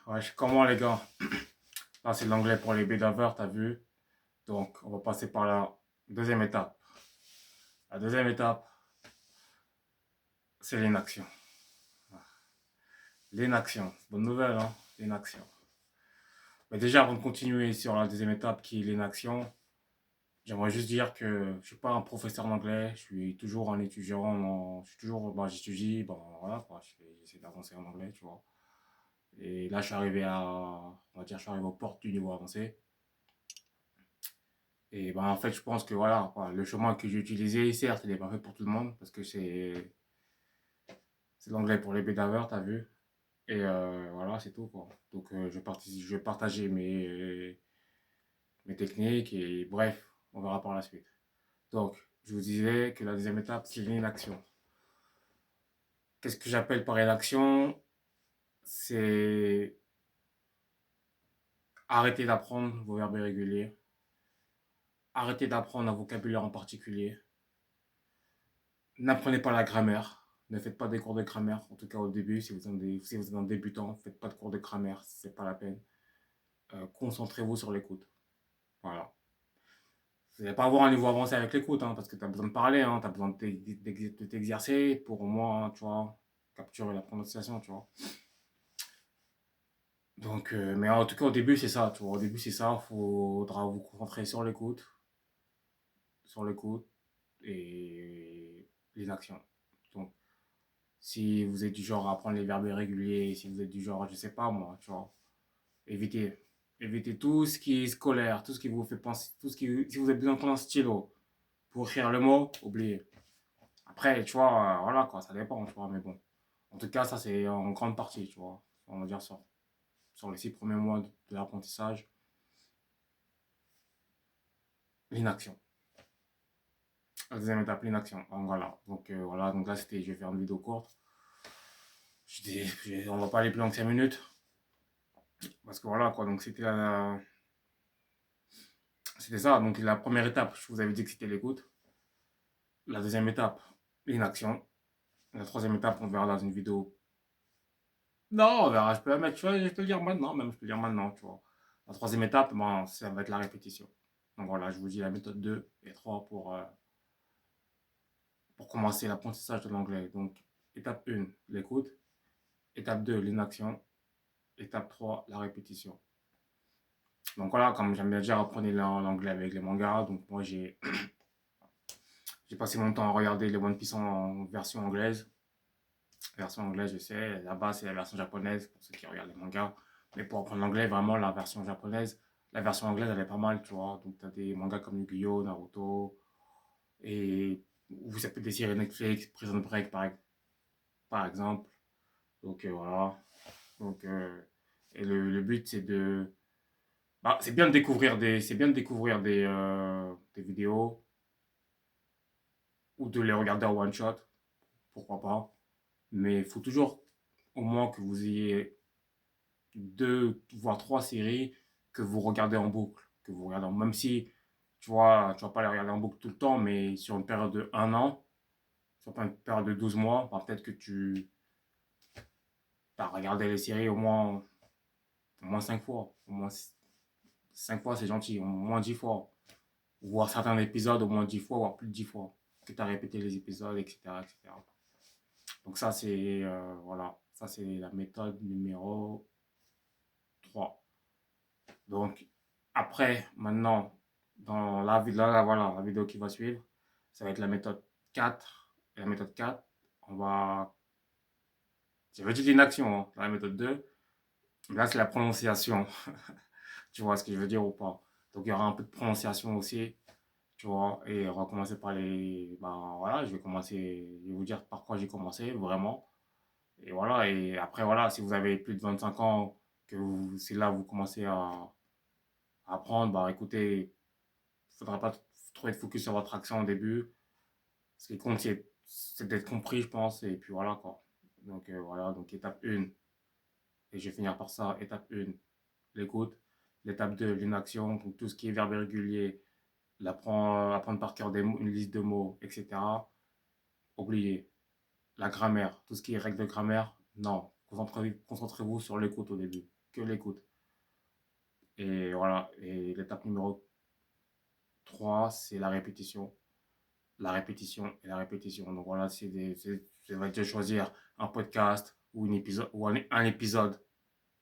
Wesh, comment les gars? Là, c'est l'anglais pour les bédaveurs, t'as vu? Donc, on va passer par la deuxième étape. La deuxième étape, c'est l'inaction. L'inaction, bonne nouvelle, hein? L'inaction. Mais déjà, avant de continuer sur la deuxième étape qui est l'inaction, j'aimerais juste dire que je suis pas un professeur d'anglais, je suis toujours un étudiant, je suis toujours, j'étudie, voilà, quoi, j'essaie d'avancer en anglais, tu vois. Et là, on va dire, je suis arrivé aux portes du niveau avancé. Et ben, en fait, je pense que voilà, quoi, le chemin que j'ai utilisé, certes, il n'est pas fait pour tout le monde, parce que c'est l'anglais pour les bédaveurs, t'as vu. Et voilà, c'est tout, quoi. Donc, je vais partager mes techniques, et bref, on verra par la suite. Donc, je vous disais que la deuxième étape, c'est l'inaction. Qu'est-ce que j'appelle par inaction? C'est arrêter d'apprendre vos verbes irréguliers, arrêter d'apprendre un vocabulaire en particulier, n'apprenez pas la grammaire. Ne faites pas des cours de grammaire, en tout cas au début. Si vous êtes un débutant, faites pas de cours de grammaire, c'est pas la peine. Concentrez-vous sur l'écoute. Voilà. Vous n'allez pas avoir un niveau avancé avec l'écoute, hein, parce que tu as besoin de parler, hein, tu as besoin de t'exercer pour au moins, tu vois, capturer la prononciation, tu vois. Donc, mais en tout cas, au début, c'est ça, tu vois. Au début, c'est ça. Il faudra vous concentrer sur l'écoute et les actions. Donc, si vous êtes du genre à apprendre les verbes irréguliers, si vous êtes du genre, je sais pas moi, tu vois, évitez. Évitez tout ce qui est scolaire, tout ce qui vous fait penser, tout ce qui, si vous avez besoin de prendre un stylo pour écrire le mot, oubliez. Après, tu vois, voilà quoi, ça dépend, tu vois, mais bon. En tout cas, ça c'est en grande partie, tu vois, on va dire sur les 6 premiers mois de l'apprentissage, l'inaction. La deuxième étape, l'inaction. Donc voilà, donc là c'était, je vais faire une vidéo courte. On va pas aller plus loin que 5 minutes. Parce que voilà, quoi, donc c'était ça. Donc la première étape, je vous avais dit que c'était l'écoute. La deuxième étape, l'inaction. La troisième étape, on verra dans une vidéo. Non, on verra, je peux la mettre, tu vois, je peux le dire maintenant, même, je peux le dire maintenant, tu vois. La troisième étape, ben, ça va être la répétition. Donc voilà, je vous dis la méthode 2 et 3 pour commencer l'apprentissage de l'anglais. Donc, étape 1, l'écoute. Étape 2, l'inaction. Étape 3, la répétition. Donc voilà, comme j'aime bien dire, apprenez l'anglais avec les mangas. Donc moi, j'ai passé mon temps à regarder les One Piece en version anglaise. Version anglaise, je sais, là-bas, c'est la version japonaise pour ceux qui regardent les mangas. Mais pour apprendre l'anglais, vraiment, la version japonaise, la version anglaise, elle est pas mal, tu vois. Donc, tu as des mangas comme Yu-Gi-Oh!, Naruto, et ou ça peut être des séries Netflix, Prison Break, par exemple. Donc, voilà. Donc, et le but, c'est de. Bah, c'est bien de découvrir des vidéos ou de les regarder en one shot, pourquoi pas. Mais il faut toujours au moins que vous ayez 2 voire 3 séries que vous regardez en boucle, même si tu vas pas les regarder en boucle tout le temps, mais sur une période de 1 an, sur une période de 12 mois, bah, peut-être que tu as regardé les séries au moins 5 fois. Au moins 5 fois, c'est gentil, au moins 10 fois. Voir certains épisodes au moins 10 fois, voire plus de 10 fois. Que tu as répété les épisodes, etc., etc. Donc ça, voilà, ça c'est la méthode numéro 3. Donc, après, maintenant, dans voilà, la vidéo qui va suivre, ça va être la méthode 4. Et la méthode 4, on va. J'avais dit l'inaction, hein, dans la méthode 2. Là, c'est la prononciation. Tu vois ce que je veux dire ou pas? Donc, il y aura un peu de prononciation aussi, tu vois. Et on va commencer par les. Ben voilà, je vais vous dire par quoi j'ai commencé, vraiment. Et voilà, et après, voilà, si vous avez plus de 25 ans, c'est là que vous commencez à apprendre, bah écoutez, il ne faudra pas trop être focus sur votre accent au début. Ce qui compte, c'est d'être compris, je pense. Et puis voilà, quoi. Donc voilà, donc étape 1. Et je vais finir par ça. Étape 1, l'écoute. L'étape 2, l'inaction. Donc tout ce qui est verbe irrégulier, apprendre par cœur une liste de mots, etc. Oubliez. La grammaire, tout ce qui est règles de grammaire, non. Concentrez-vous sur l'écoute au début. que l'écoute. Et voilà. Et l'étape numéro 3, c'est la répétition. La répétition et la répétition. Donc voilà, ça va être de choisir un podcast ou, un épisode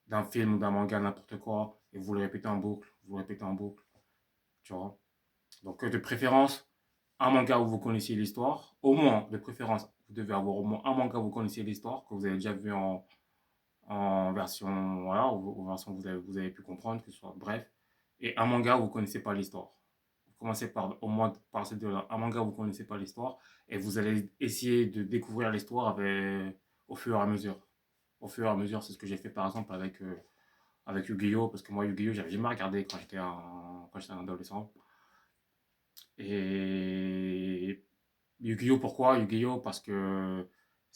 d'un film ou d'un manga, n'importe quoi, et vous le répétez en boucle, vous le répétez en boucle, tu vois. Donc de préférence, un manga où vous connaissez l'histoire, au moins, de préférence, vous devez avoir au moins un manga où vous connaissez l'histoire, que vous avez déjà vu en version, voilà, ou version que vous avez pu comprendre, que ce soit bref, et un manga où vous ne connaissez pas l'histoire. Vous commencez par, au moins par ces deux-là, un manga où vous ne connaissez pas l'histoire, et vous allez essayer de découvrir l'histoire au fur et à mesure. Au fur et à mesure, c'est ce que j'ai fait par exemple avec Yu-Gi-Oh! Parce que moi, Yu-Gi-Oh! J'avais jamais regardé quand j'étais un adolescent. Et Yu-Gi-Oh! Pourquoi Yu-Gi-Oh! Parce que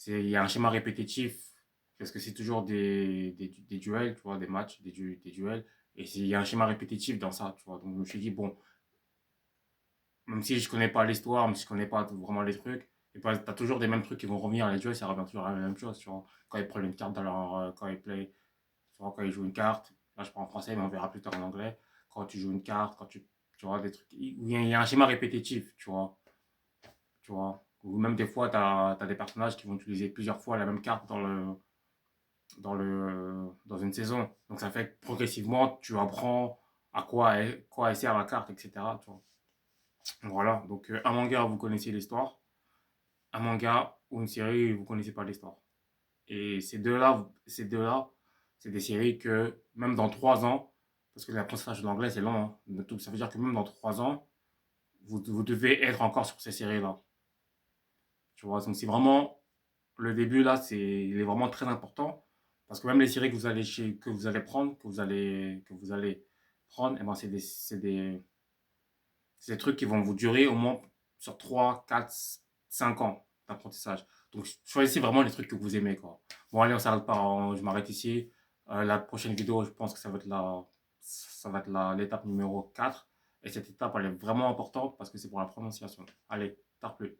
il y a un schéma répétitif, parce que c'est toujours des duels, tu vois, des matchs, des duels, et il y a un schéma répétitif dans ça, tu vois. Donc je me suis dit, bon, même si je connais pas l'histoire, même si je connais pas vraiment les trucs, et ben, t'as toujours des mêmes trucs qui vont revenir à les duels, ça revient toujours à la même chose, tu vois. Quand ils prennent une carte dans quand ils play, tu vois, quand ils jouent une carte, là je parle en français, mais on verra plus tard en anglais, quand tu joues une carte, tu vois, des trucs, il y a un schéma répétitif, tu vois. Tu vois. Ou même des fois, tu as des personnages qui vont utiliser plusieurs fois la même carte dans une saison. Donc ça fait que progressivement, tu apprends quoi elle sert la carte, etc. Tu vois. Voilà, donc un manga, vous connaissez l'histoire. Un manga ou une série, vous connaissez pas l'histoire. Et ces deux-là, c'est des séries que même dans 3 ans, parce que l'apprentissage de l'anglais, c'est long, hein, donc ça veut dire que même dans 3 ans, vous devez être encore sur ces séries-là. Tu vois, donc c'est vraiment le début là, il est vraiment très important parce que même les séries que vous allez prendre, que vous allez prendre, eh ben c'est des trucs qui vont vous durer au moins sur 3 4 5 ans d'apprentissage. Donc choisissez vraiment les trucs que vous aimez quoi. Bon allez, on s'arrête pas, je m'arrête ici. La prochaine vidéo, je pense que ça va être l'étape numéro 4. Et cette étape, elle est vraiment importante parce que c'est pour la prononciation. Allez, tard plus.